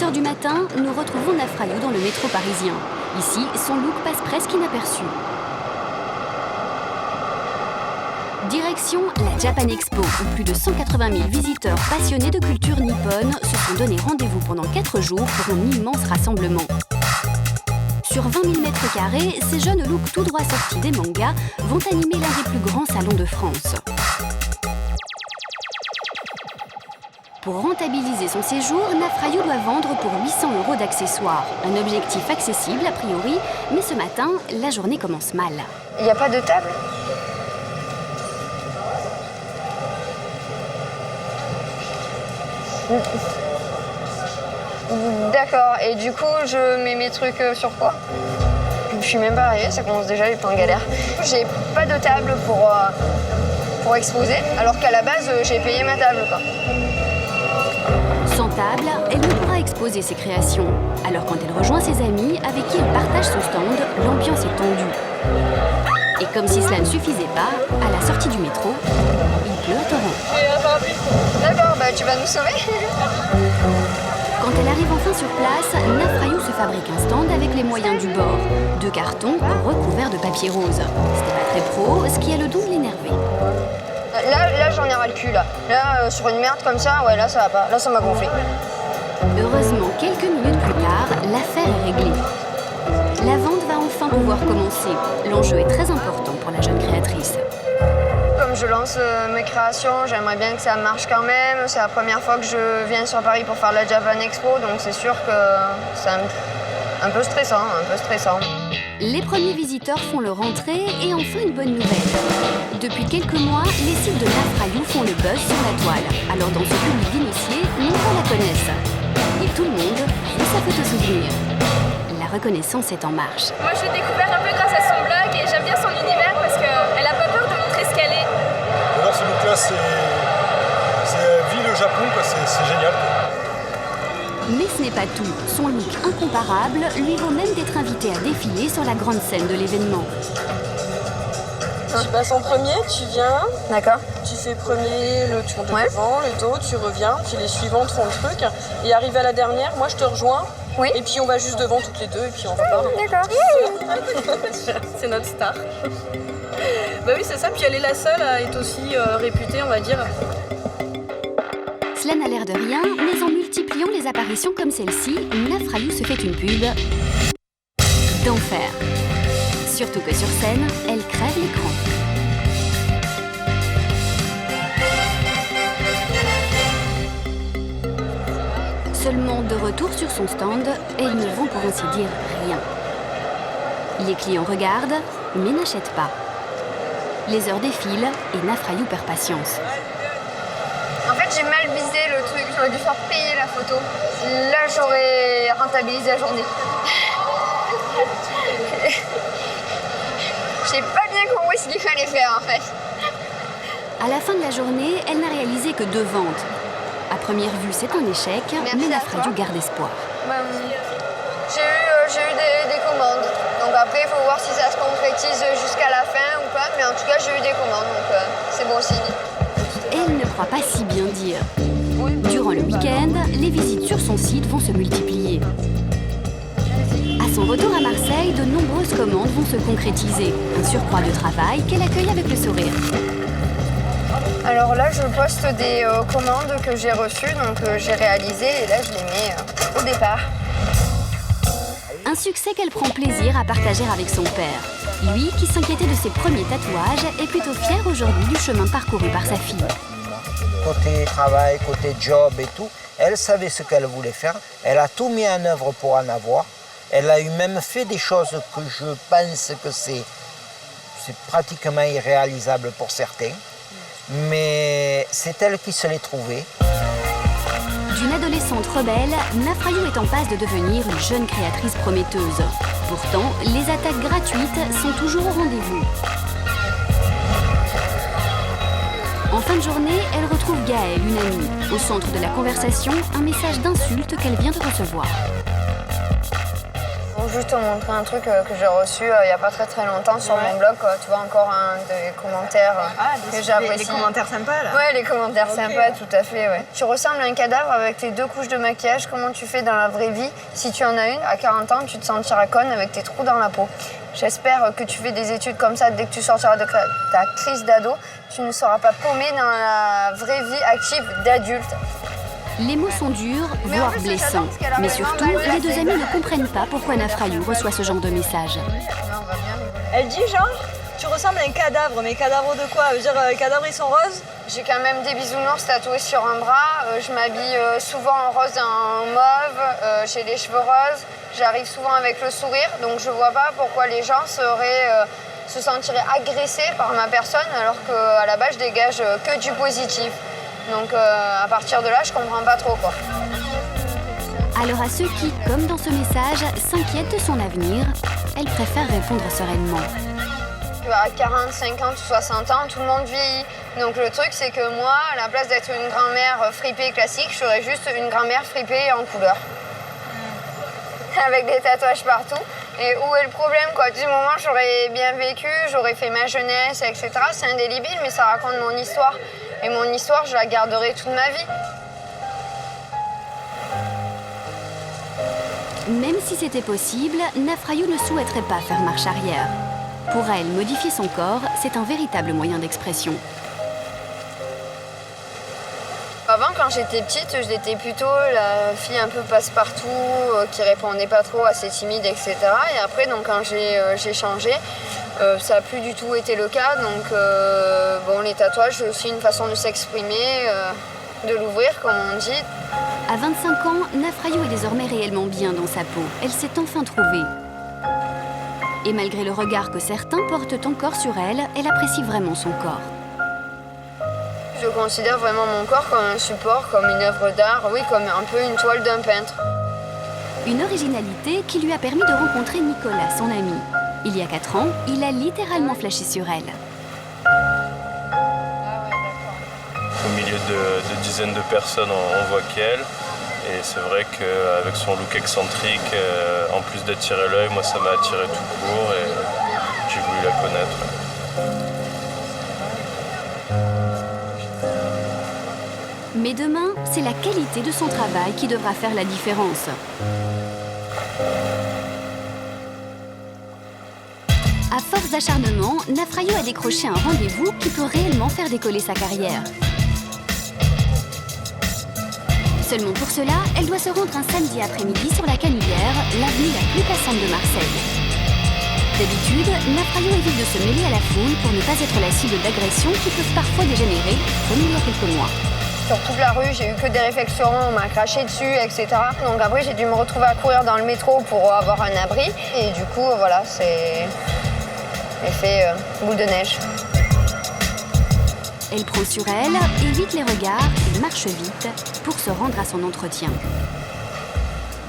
7h du matin, nous retrouvons Nafrayou dans le métro parisien. Ici, son look passe presque inaperçu. Direction la Japan Expo, où plus de 180 000 visiteurs passionnés de culture nippone se sont donné rendez-vous pendant 4 jours pour un immense rassemblement. Sur 20 000 m², ces jeunes looks tout droit sortis des mangas vont animer l'un des plus grands salons de France. Pour rentabiliser son séjour, Nafrayou doit vendre pour 800 € d'accessoires. Un objectif accessible a priori, mais ce matin, la journée commence mal. Il n'y a pas de table ? D'accord, et du coup, je mets mes trucs sur quoi ? Je suis même pas arrivée, ça commence déjà à être en galère. J'ai pas de table pour exposer, alors qu'à la base, j'ai payé ma table, quoi. Sans table, elle ne pourra exposer ses créations. Alors quand elle rejoint ses amis, avec qui elle partage son stand, l'ambiance est tendue. Et comme si cela ne suffisait pas, à la sortie du métro, il pleut à torrent. D'accord, bah tu vas nous sauver. Quand elle arrive enfin sur place, Nafrayou se fabrique un stand avec les moyens du bord. 2 cartons recouverts de papier rose. C'était pas très pro, ce qui a le don de l'énerver. Là j'en ai ras le cul, là. Là, sur une merde comme ça, ouais, là ça va pas. Là, ça m'a gonflé. Heureusement, quelques minutes plus tard, l'affaire est réglée. La vente va enfin pouvoir commencer. L'enjeu est très important pour la jeune créatrice. Comme je lance mes créations, j'aimerais bien que ça marche quand même. C'est la première fois que je viens sur Paris pour faire la Japan Expo, donc c'est sûr que c'est un peu stressant, Les premiers visiteurs font leur entrée et enfin une bonne nouvelle. Depuis quelques mois, les sites de Nafrayou font le buzz sur la toile. Alors dans ce public d'initiés, nombreux la connaissent. Et tout le monde veut sa photo souvenir. La reconnaissance est en marche. Moi je l'ai découvert un peu grâce à son blog et j'aime bien son univers parce qu'elle n'a pas peur de montrer ce qu'elle est. Alors ce look-là, c'est vie le Japon, quoi. C'est génial. Mais ce n'est pas tout. Son look incomparable lui vaut même d'être invité à défiler sur la grande scène de l'événement. Tu passes en premier, tu viens, D'accord. tu fais premier le tour de devant, le dos, tu reviens, puis les suivantes font le truc. Et arrivé à la dernière, moi je te rejoins. Oui. Et puis on va juste devant toutes les deux et puis on repart. D'accord. C'est notre star. Bah oui, c'est ça. Puis elle est la seule à être aussi réputée, on va dire. Cela n'a l'air de rien, mais en multipliant les apparitions comme celle-ci, Nafrayou se fait une pub d'enfer. Surtout que sur scène, elle crève l'écran. Seulement de retour sur son stand, elle ne vend pour ainsi dire rien. Les clients regardent, mais n'achètent pas. Les heures défilent et Nafrayou perd patience. En fait, j'ai mal visé le truc, j'aurais dû faire payer la photo. Là, j'aurais rentabilisé la journée. J'ai pas bien compris ce qu'il fallait faire, en fait. À la fin de la journée, elle n'a réalisé que 2 ventes. À première vue, c'est un échec, mais Nafrayou garde espoir. J'ai eu des commandes. Donc après, il faut voir si ça se concrétise jusqu'à la fin ou pas. Mais en tout cas, j'ai eu des commandes, donc c'est bon signe. Elle ne croit pas si bien dire. Durant le week-end, les visites sur son site vont se multiplier. À son retour à Marseille, de nombreuses commandes vont se concrétiser. Un surcroît de travail qu'elle accueille avec le sourire. Alors là, je poste des commandes que j'ai reçues, donc j'ai réalisées et là, je les mets au départ. Un succès qu'elle prend plaisir à partager avec son père. Lui, qui s'inquiétait de ses premiers tatouages, est plutôt fier aujourd'hui du chemin parcouru par sa fille. Côté travail, côté job et tout, elle savait ce qu'elle voulait faire. Elle a tout mis en œuvre pour en avoir. Elle a eu même fait des choses que je pense que c'est pratiquement irréalisable pour certains. Mais c'est elle qui se l'est trouvée. D'une adolescente rebelle, Nafrayou est en passe de devenir une jeune créatrice prometteuse. Pourtant, les attaques gratuites sont toujours au rendez-vous. En fin de journée, elle retrouve Gaëlle, une amie. Au centre de la conversation, un message d'insulte qu'elle vient de recevoir. Bon, juste te montrer un truc que j'ai reçu il n'y a pas très longtemps sur mon blog. Tu vois encore des commentaires que j'apprécie. Les commentaires sympas là. Ouais, les commentaires sympas, tout à fait. Ouais. Tu ressembles à un cadavre avec tes 2 couches de maquillage. Comment tu fais dans la vraie vie? Si tu en as une, à 40 ans, tu te sentiras conne avec tes trous dans la peau. J'espère que tu fais des études comme ça dès que tu sortiras de ta crise d'ado. Tu ne seras pas paumé dans la vraie vie active d'adulte. Les mots sont durs, voire blessants. Mais surtout, les 2 amis ne comprennent pas pourquoi Nafrayou reçoit ce genre de message. Elle dit genre, tu ressembles à un cadavre, mais cadavre de quoi? Dire les cadavres ils sont roses? J'ai quand même des bisounours tatoués sur un bras. Je m'habille souvent en rose et en mauve. J'ai les cheveux roses. J'arrive souvent avec le sourire. Donc je vois pas pourquoi les gens se sentiraient agressés par ma personne alors qu'à la base je dégage que du positif. Donc à partir de là, je comprends pas trop quoi. Alors à ceux qui, comme dans ce message, s'inquiètent de son avenir, elle préfère répondre sereinement. À 40, 50 ou 60 ans, tout le monde vieillit. Donc le truc, c'est que moi, à la place d'être une grand-mère fripée classique, je serais juste une grand-mère fripée en couleur. Avec des tatouages partout. Et où est le problème quoi? Du moment où j'aurais bien vécu, j'aurais fait ma jeunesse, etc. C'est indélébile, mais ça raconte mon histoire. Et mon histoire, je la garderai toute ma vie. Même si c'était possible, Nafrayou ne souhaiterait pas faire marche arrière. Pour elle, modifier son corps, c'est un véritable moyen d'expression. Avant, quand j'étais petite, j'étais plutôt la fille un peu passe-partout, qui répondait pas trop, assez timide, etc. Et après, donc, quand j'ai changé, ça n'a plus du tout été le cas. Donc, bon, les tatouages, c'est aussi une façon de s'exprimer, de l'ouvrir, comme on dit. À 25 ans, Nafrayou est désormais réellement bien dans sa peau. Elle s'est enfin trouvée. Et malgré le regard que certains portent encore sur elle, elle apprécie vraiment son corps. Je considère vraiment mon corps comme un support, comme une œuvre d'art, oui, comme un peu une toile d'un peintre. Une originalité qui lui a permis de rencontrer Nicolas, son ami. Il y a 4 ans, il a littéralement flashé sur elle. Au milieu de dizaines de personnes, on voit qu'elle. Et c'est vrai qu'avec son look excentrique, en plus d'attirer l'œil, moi ça m'a attiré tout court et j'ai voulu la connaître. Mais demain, c'est la qualité de son travail qui devra faire la différence. À force d'acharnement, Nafrayou a décroché un rendez-vous qui peut réellement faire décoller sa carrière. Seulement pour cela, elle doit se rendre un samedi après-midi sur la Canubière, l'avenue la plus passante de Marseille. D'habitude, Nafrayou évite de se mêler à la foule pour ne pas être la cible d'agressions qui peuvent parfois dégénérer, comme il y a quelques mois. Sur toute la rue, j'ai eu que des réflexions, on m'a craché dessus, etc. Donc après, j'ai dû me retrouver à courir dans le métro pour avoir un abri. Et du coup, voilà, c'est l'effet boule de neige. Elle prend sur elle, évite les regards et marche vite pour se rendre à son entretien.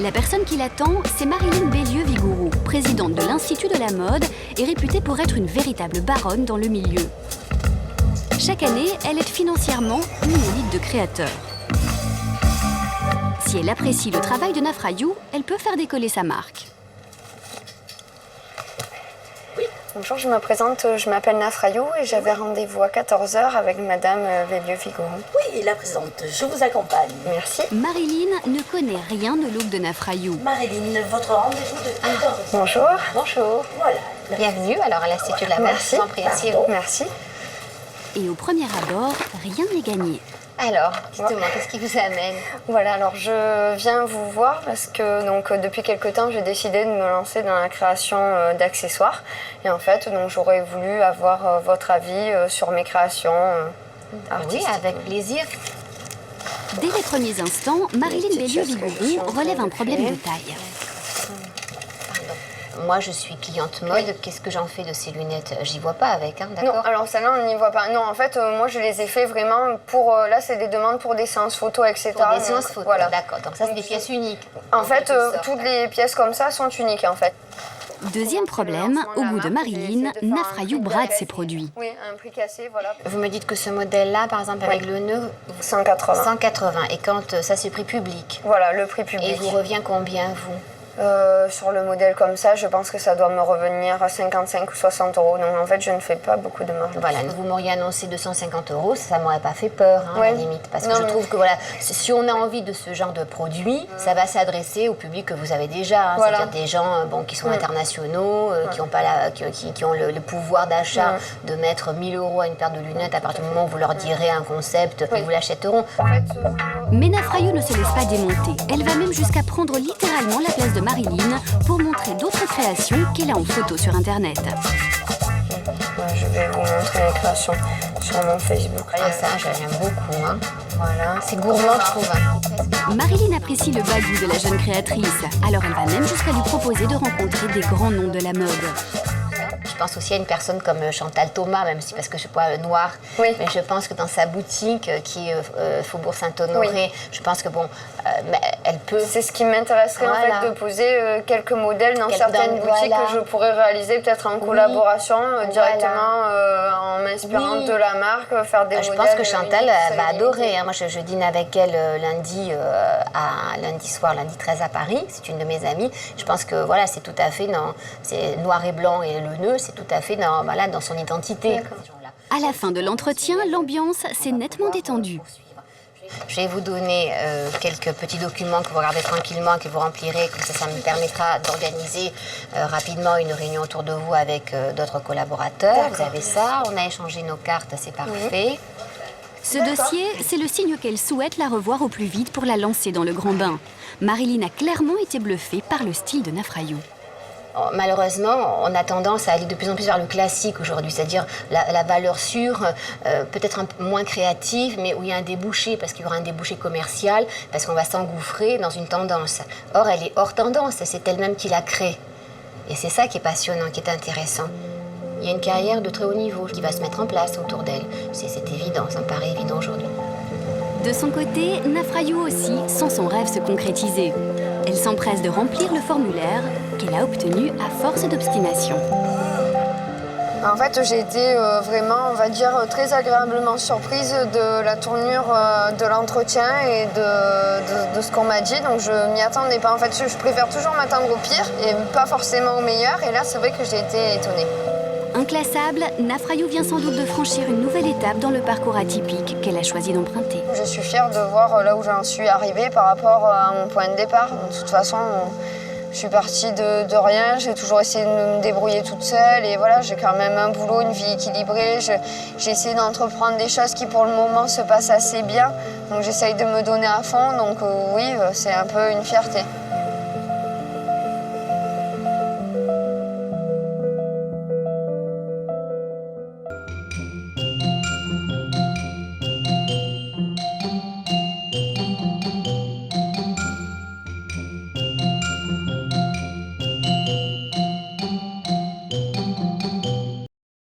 La personne qui l'attend, c'est Marilyn Bélieu-Vigourou, présidente de l'Institut de la mode et réputée pour être une véritable baronne dans le milieu. Chaque année, elle aide financièrement une élite de créateurs. Si elle apprécie le travail de Nafrayou, elle peut faire décoller sa marque. Bonjour, je me présente, je m'appelle Nafrayou et j'avais rendez-vous à 14h avec Madame Bélieu-Vigourou. Oui, la présidente, je vous accompagne. Merci. Marilyn ne connaît rien de look de Nafrayou. Marilyn, votre rendez-vous de 14h. Bonjour. Bonjour. Voilà. Bienvenue alors à l'Institut de la mode. Merci. Asseyez-vous. Merci. Et au premier abord, rien n'est gagné. Alors, dites-moi, qu'est-ce qui vous amène? Voilà, alors je viens vous voir parce que donc, depuis quelque temps, j'ai décidé de me lancer dans la création d'accessoires. Et en fait, donc, j'aurais voulu avoir votre avis sur mes créations artistiques. Oui, avec plaisir. Dès les premiers instants, Marilyn Bélieu-Vigourou relève un problème de taille. Moi, je suis cliente mode. Oui. Qu'est-ce que j'en fais de ces lunettes? J'y vois pas avec, hein, d'accord? Non, alors celle-là, on n'y voit pas. Non, en fait, moi, je les ai fait vraiment pour... là, c'est des demandes pour des séances photos, etc. Pour des séances photos, voilà. D'accord. Donc ça, c'est des pièces uniques. En fait, toutes les pièces comme ça sont uniques, en fait. Deuxième problème, au goût de Marilyn, Nafrayou brade ses produits. Oui, un prix cassé, voilà. Vous me dites que ce modèle-là, par exemple, avec le nœud... 180. 180. Et quand ça, c'est prix public? Voilà, le prix public. Et vous revient combien, vous? Sur le modèle comme ça, je pense que ça doit me revenir à 55 ou 60 euros. Donc en fait, je ne fais pas beaucoup de marge. Voilà, vous m'auriez annoncé 250 euros, ça ne m'aurait pas fait peur, à la limite. Parce que je trouve que voilà, si on a envie de ce genre de produit, ça va s'adresser au public que vous avez déjà. C'est-à-dire des gens qui sont internationaux, qui ont, qui ont le pouvoir d'achat de mettre 1000 euros à une paire de lunettes à partir du moment où vous leur direz un concept, ils vous l'achèteront. Mais Nafrayou ne se laisse pas démonter. Elle va même jusqu'à prendre littéralement la place de Marilyn pour montrer d'autres créations qu'elle a en photo sur Internet. Je vais vous montrer les créations sur mon Facebook. Ah ça, j'aime beaucoup. Hein. Voilà. C'est gourmand, je trouve. Marilyn apprécie le bagou de la jeune créatrice. Alors elle va même jusqu'à lui proposer de rencontrer des grands noms de la mode. Je pense aussi à une personne comme Chantal Thomas, même si parce que je suis pas noire, mais je pense que dans sa boutique qui est Faubourg Saint-Honoré, je pense que elle peut. C'est ce qui m'intéresserait en fait de poser quelques modèles dans certaines boutiques que je pourrais réaliser peut-être en collaboration directement en m'inspirant de la marque, faire des modèles. Je pense que Chantal va adorer. Hein. Moi, je dîne avec elle lundi soir, lundi 13 à Paris. C'est une de mes amies. Je pense que voilà, c'est tout à fait c'est noir et blanc et le nœud, c'est tout à fait dans son identité. À la fin de l'entretien, l'ambiance s'est nettement détendue. Je vais vous donner quelques petits documents que vous regardez tranquillement, que vous remplirez, comme ça me permettra d'organiser rapidement une réunion autour de vous avec d'autres collaborateurs. Vous avez ça, on a échangé nos cartes, c'est parfait. Ce dossier, c'est le signe qu'elle souhaite la revoir au plus vite pour la lancer dans le grand bain. Marilyn a clairement été bluffée par le style de Nafrayou. Malheureusement, on a tendance à aller de plus en plus vers le classique aujourd'hui, c'est-à-dire la valeur sûre, peut-être un peu moins créative, mais où il y a un débouché, parce qu'il y aura un débouché commercial, parce qu'on va s'engouffrer dans une tendance. Or, elle est hors tendance, c'est elle-même qui la crée. Et c'est ça qui est passionnant, qui est intéressant. Il y a une carrière de très haut niveau qui va se mettre en place autour d'elle. C'est évident, ça me paraît évident aujourd'hui. De son côté, Nafrayou aussi sent son rêve se concrétiser. Elle s'empresse de remplir le formulaire qu'elle a obtenu à force d'obstination. En fait, j'ai été vraiment, on va dire, très agréablement surprise de la tournure de l'entretien et de ce qu'on m'a dit. Donc je m'y attendais pas. En fait, je préfère toujours m'attendre au pire et pas forcément au meilleur. Et là, c'est vrai que j'ai été étonnée. Inclassable, Nafrayou vient sans doute de franchir une nouvelle étape dans le parcours atypique qu'elle a choisi d'emprunter. Je suis fière de voir là où j'en suis arrivée par rapport à mon point de départ. De toute façon, je suis partie de rien, j'ai toujours essayé de me débrouiller toute seule et voilà, j'ai quand même un boulot, une vie équilibrée. J'ai essayé d'entreprendre des choses qui pour le moment se passent assez bien. Donc j'essaye de me donner à fond, donc oui, c'est un peu une fierté.